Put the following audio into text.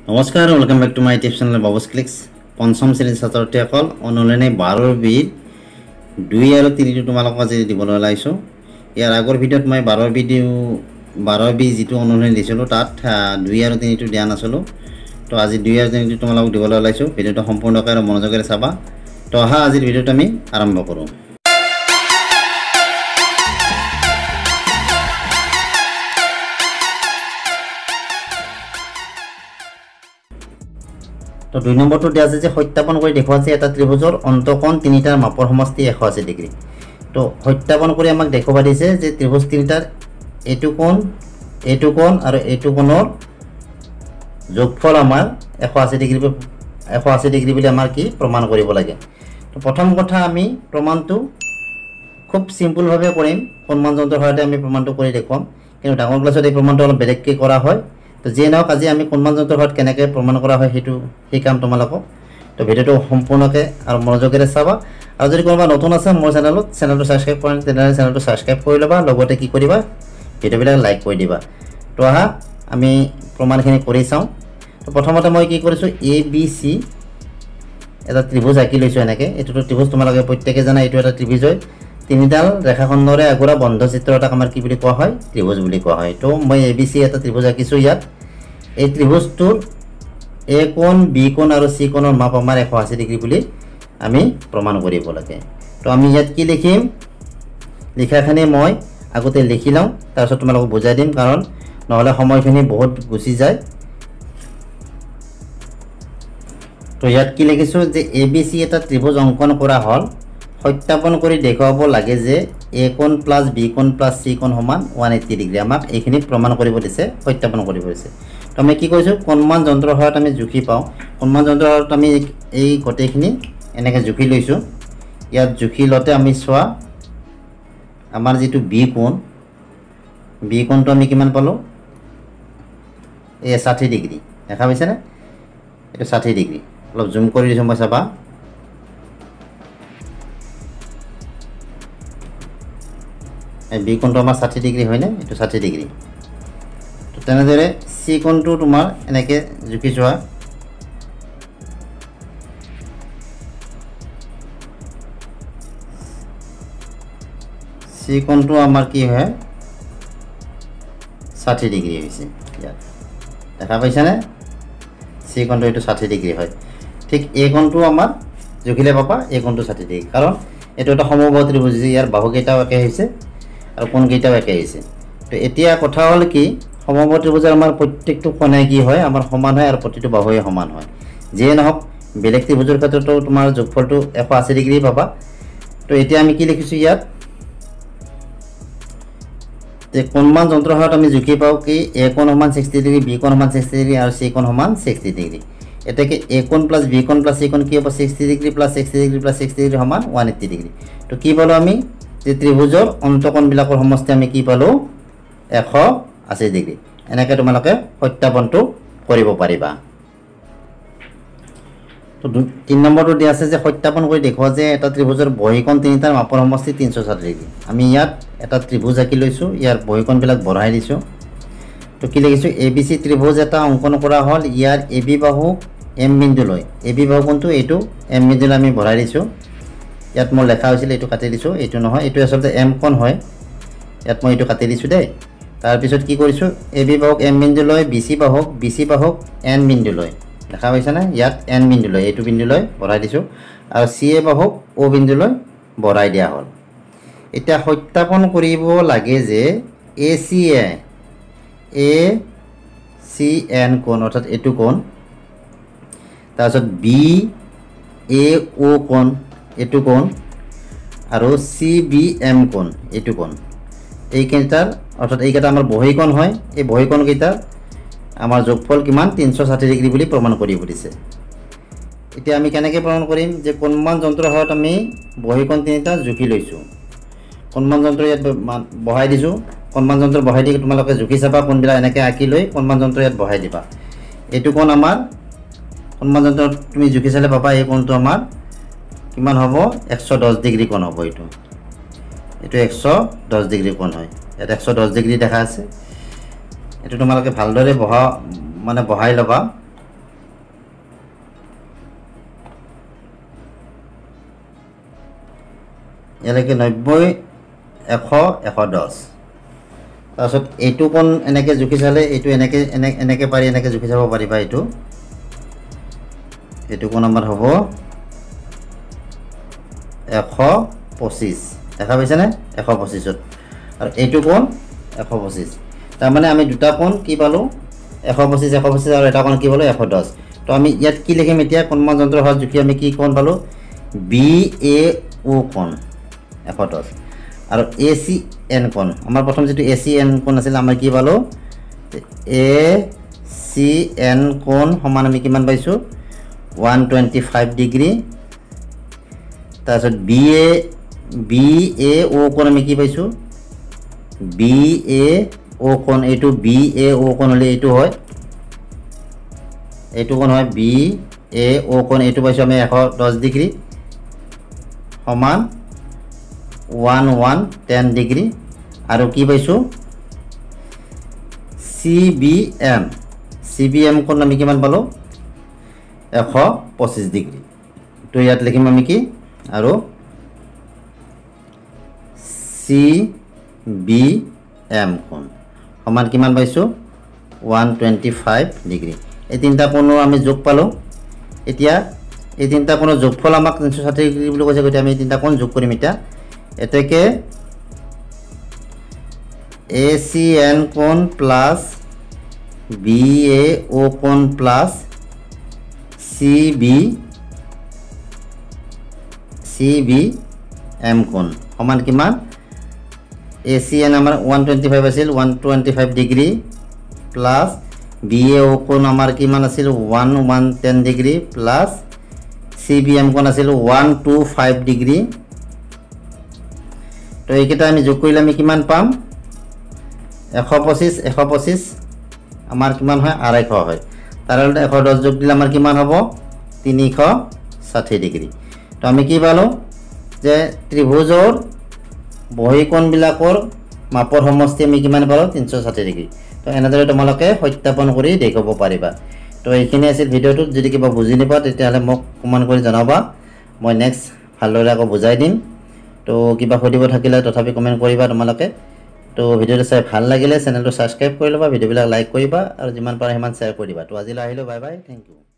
নমস্কাৰ, welcome back to my tips channel Babus Clicks. পঞ্চম শ্ৰেণীৰ ছাত্ৰসকল অনুলিনে 12 বিৰ 2 আৰু 3 তোমালোকক আজি দিবলৈ ওলাইছো। ইয়াৰ আগৰ ভিডিঅ'ত মই 12 বি যিটো অনুলিন দিছিলোঁ তাত 2 আৰু 3 দিয়া নাছিলো। তো আজি 2 আৰু 3 তোমালোকক দিবলৈ ওলাইছো। ভিডিঅ'টো সম্পূৰ্ণকৈ আৰু মনোযোগেৰে চাবা। তো আজিৰ ভিডিঅ'টো আমি আৰম্ভ কৰোঁ। তো 2 নম্বৰটো দিয়া আছে যে সত্যাপন কৰি দেখুৱাছে এটা ত্ৰিভুজৰ অন্তকোণ তিনিটাৰ মাপৰ সমষ্টি 180 ডিগ্ৰী। তো সত্যাপন কৰি আমাক দেখুৱাই দিছে যে ত্ৰিভুজ তিনিটাৰ এইটো কোণ আৰু এইটো কোণৰ যোগফল আমাৰ 180 ডিগ্ৰী বুলি আমাৰ কি প্ৰমাণ কৰিব লাগে। তো প্ৰথম কথা আমি প্ৰমাণটো খুব সিম্পলভাৱে কৰিম। কোণমান যন্ত্ৰৰ সহায়তে আমি প্ৰমাণটো কৰি দেখুৱাম, কিন্তু ডাঙৰ ক্লাছত এই প্ৰমাণটো অলপ বেলেগকৈ কৰা হয়। তো যে নহওক আজি আমি কোণমান যন্ত্ৰৰ সহায়ত কেনেকৈ প্ৰমাণ কৰা হয় সেইটো শিকাম তোমালোকক। তো ভিডিঅ'টো সম্পূৰ্ণকৈ আৰু মনোযোগেৰে চাবা। আৰু যদি কোনোবা নতুন আছে মোৰ চেনেলটো ছাবস্ক্ৰাইব কৰা নাই তেনেহ'লে চেনেলটো ছাবস্ক্ৰাইব কৰি ল'বা, লগতে কি কৰিবা ভিডিঅ'বিলাক লাইক কৰি দিবা। তো আমি প্ৰমাণখিনি কৰি চাওঁ। তো প্ৰথমতে মই কি কৰিছোঁ ABC এটা ত্ৰিভুজ আঁকি লৈছোঁ এনেকৈ। এইটোতো ত্ৰিভুজ তোমালোকে প্ৰত্যেকে জানা, এইটো এটা ত্ৰিভুজ হয়। তিনিডাল ৰেখাখণ্ডৰে আগুৰা বন্ধ চিত্ৰ এটাক আমাৰ কি বুলি কোৱা হয়, ত্ৰিভুজ বুলি কোৱা হয়। তো মই ABC এটা ত্ৰিভুজ আঁকিছোঁ ইয়াত। এই ত্ৰিভুজটোৰ A কোণ, B কোণ আৰু C কোণৰ মাপ আমাৰ 180 ডিগ্ৰী বুলি আমি প্ৰমাণ কৰিব লাগে। তো আমি ইয়াত কি লিখিম, লিখাখিনি মই আগতে লিখি লওঁ, তাৰপিছত তোমালোকক বুজাই দিম, কাৰণ নহ'লে সময়খিনি বহুত গুচি যায়। তো ইয়াত কি লিখিছোঁ যে ABC এটা ত্ৰিভুজ অংকন কৰা হ'ল। সত্যাপন কৰি দেখুৱাব লাগে যে A কোণ প্লাছ B কোণ প্লাছ C কোণ সমান 180 ডিগ্ৰী। আমাক এইখিনি প্ৰমাণ কৰিব দিছে, সত্যাপন কৰিব দিছে। তো আমি কি কৰিছোঁ, কোণমান যন্ত্ৰৰ সহায়ত আমি জুখি পাওঁ। কোণমান যন্ত্ৰৰ সহায়ত আমি এই গোটেইখিনি এনেকৈ জুখি লৈছোঁ। ইয়াত জুখি লওঁতে আমি চোৱা আমাৰ যিটো B কোণটো আমি কিমান পালোঁ, এই 60 ডিগ্ৰী দেখা পাইছেনে? এইটো 60 ডিগ্ৰী। অলপ জুম কৰি দিছোঁ মই, চাবা। এই B কোণটো আমাৰ 60 ডিগ্ৰী হয়নে? এইটো 60 ডিগ্ৰী। তো তেনেদৰে C কোণটো তোমাৰ এনেকৈ জুখি চোৱা। C কোণটো আমাৰ কি হয়, 60 ডিগ্ৰী হৈছে। ইয়াত দেখা পাইছানে? C কোণটো এইটো 60 ডিগ্ৰী হয়। ঠিক A কোণটো আমাৰ জুখিলে পাবা A কোণটো 60 ডিগ্ৰী, কাৰণ এইটো এটা সমবাহু ত্ৰিভুজ। ইয়াৰ বাহুকেইটাও একে হৈছে আৰু কোণকেইটাও একে হৈছে। তো এতিয়া কথা হ'ল কি, সমবাহু ত্ৰিভুজৰ আমাৰ প্ৰত্যেকটো কোণে কি হয়, আমাৰ সমান হয় আৰু প্ৰতিটো বাহুৱে সমান হয়। যিয়ে নহওক বেলেগ ত্ৰিভুজৰ ক্ষেত্ৰতো তোমাৰ যোগফলটো 180 ডিগ্ৰী পাবা। তো এতিয়া আমি কি লিখিছোঁ ইয়াত, যে কোণমান যন্ত্ৰৰ সহায়ত আমি জুখি পাওঁ কি A কোণ সমান 60 ডিগ্ৰী, B কোণ সমান 60 ডিগ্ৰী আৰু C কোণ সমান 60 ডিগ্ৰী। এতেকে A কোণ প্লাছ B কোণ প্লাছ C কোণ কি হ'ব, 60 degree plus 60 degree plus 60 degree সমান 180 ডিগ্ৰী। তো কি পালোঁ আমি, যে ত্ৰিভুজৰ অন্তকোণবিলাকৰ সমষ্টি আমি কি পালোঁ, 180 ডিগ্ৰী। এনেকৈ তোমালোকে সত্যাপনটো কৰিব পাৰিবা। তো 3 নম্বৰটো দিয়া আছে যে সত্যাপন কৰি দেখুওৱা যে এটা ত্ৰিভুজৰ বহিকোণ তিনিটাৰ মাপৰ সমষ্টি 360 ডিগ্ৰী। আমি ইয়াত এটা ত্ৰিভুজ আঁকি লৈছোঁ, ইয়াৰ বহিকোণবিলাক বঢ়াই দিছোঁ। তো কি লিখিছোঁ, ABC ত্ৰিভুজ এটা অংকন কৰা হ'ল। ইয়াৰ AB বাহু M বিন্দুলৈ, AB বাহু কোণটো এইটো M বিন্দুলৈ আমি বঢ়াই দিছোঁ। ইয়াত মোৰ লেখা হৈছিলে, এইটো কাটি দিছোঁ, এইটো নহয়, এইটো আচলতে M কোণ হয়। ইয়াত মই এইটো কাটি দিছোঁ দেই। তাৰপিছত কি কৰিছোঁ, AB বাহুক M বিন্দুলৈ, BC বাহুক N বিন্দুলৈ, দেখা পাইছানে? ইয়াত N বিন্দুলৈ, এইটো বিন্দুলৈ বঢ়াই দিছোঁ, আৰু CA বাহুক O বিন্দুলৈ বঢ়াই দিয়া হ'ল। এতিয়া সত্যাপন কৰিব লাগে যে ACN কোণ, অৰ্থাৎ এইটো কোণ, তাৰপিছত BAO কোণ, এইটো কোণ, আৰু CBM কোণ, এইটো কোণ, এইকেইটাৰ অৰ্থাৎ এইকেইটা আমাৰ বহিকোণ হয়। এই বহিকোণকেইটাৰ আমাৰ যোগফল কিমান, 360 ডিগ্ৰী বুলি প্ৰমাণ কৰিব দিছে। এতিয়া আমি কেনেকৈ প্ৰমাণ কৰিম, যে কোণমান যন্ত্ৰৰ সহায়ত আমি বহিকোণ তিনিটা জুখি লৈছোঁ। কোণমান যন্ত্ৰ ইয়াত বহাই দিছোঁ। কোণমান যন্ত্ৰ বহাই দি তোমালোকে জুখি চাবা, কোণবিলাক এনেকৈ আঁকি লৈ কোণমান যন্ত্ৰ ইয়াত বহাই দিবা। এইটো কোণ আমাৰ কোণমান যন্ত্ৰ তুমি জুখি চালে পাবা, এই কোণটো আমাৰ কিমান হ'ব, 110 ডিগ্ৰী কোণ হ'ব। এইটো 110 ডিগ্ৰী কোণ হয়। ইয়াত 110 ডিগ্ৰী দেখা আছে। এইটো তোমালোকে ভালদৰে বহাই ল'বা। ইয়ালৈকে 90 100 110 তাৰপিছত এইটো কোণ এনেকৈ জুখি চালে এইটো এনেকৈ পাৰি এনেকৈ জুখি চাব পাৰিবা এইটো কোণ আমাৰ হ'ব 125 দেখা পাইছেনে 125 আৰু এইটো কোণ 125 তাৰমানে আমি দুটা কোণ কি পালোঁ 125 125 আৰু এটা কোণ কি পালোঁ 110 তো আমি ইয়াত কি লিখিম এতিয়া কোণমান যন্ত্ৰৰ সহায়ত জুখি আমি কি কোণ পালোঁ BAO কোণ 110 আৰু ACN কোণ আমাৰ প্ৰথম যেটো ACN কোণ আছিল আমাৰ কি পালোঁ ACN কোণ সমান আমি কিমান পাইছোঁ 125 ডিগ্ৰী তাৰপিছত BAO কোণ আমি কি পাইছোঁ BAO কোণ এইটো BAO কোণ হ'লে এইটো হয় এইটো কোণ হয় BAO কোণ এইটো পাইছোঁ আমি 110 ডিগ্ৰী সমান 110 ডিগ্ৰী আৰু কি পাইছোঁ CBM কোণ আমি কিমান পালোঁ 125 ডিগ্ৰী তো ইয়াত লিখিম আমি কি আৰু CBM কোণ সমান কিমান পাইছোঁ 125 ডিগ্ৰী এই তিনিটা কোণৰ আমি যোগ পালোঁ এতিয়া এই তিনিটা কোণৰ যোগফল আমাক 360 ডিগ্ৰী বুলি কৈছে গতিকে আমি এই তিনিটা কোণ যোগ কৰিম এতিয়া এতেকে ACN কোণ প্লাস BAO কোণ প্লাস CBM কোণ সমান কিমান ACN আমাৰ 125 আছিল 125 ডিগ্ৰী প্লাস BAO কোণ আমাৰ কিমান আছিল 110 ডিগ্ৰী প্লাস CBM কোণ আছিল 125 ডিগ্ৰী তো এইকেইটা আমি যোগ কৰিলে আমি কিমান পাম 125 আমাৰ কিমান হয় 250 হয় তাৰ লগতে 110 যোগ দিলে আমাৰ কিমান হ'ব 360 ডিগ্ৰী তো আমি কি পালো যে ত্ৰিভুজৰ বহিকোণবিলাকৰ মাপৰ সমষ্টি আমি কিমান পালো 360 ডিগ্ৰী তো এনেদৰে তোমালোকে সত্যাপন কৰি দেখাব পাৰিবা তো এইখিনি আছিল ভিডিওটো যদি কিবা বুজি নাপা তেতিয়াহলে মোক কমেন্ট কৰি জনাবা মই নেক্সট ভালদৰে আকৌ বুজাই দিম তো কিবা সুধিব থাকিলে তথাপি কমেন্ট কৰিবা তোমালোকে তো ভিডিওটো চাই ভাল লাগিলে চেনেলটো সাবস্ক্ৰাইব কৰি লবা ভিডিওবিলাক লাইক কৰিবা আৰু যিমান পাৰে সিমান শ্বেয়াৰ কৰি দিবা তো আজিলৈ আহিলো বাই বাই থ্যাংক ইউ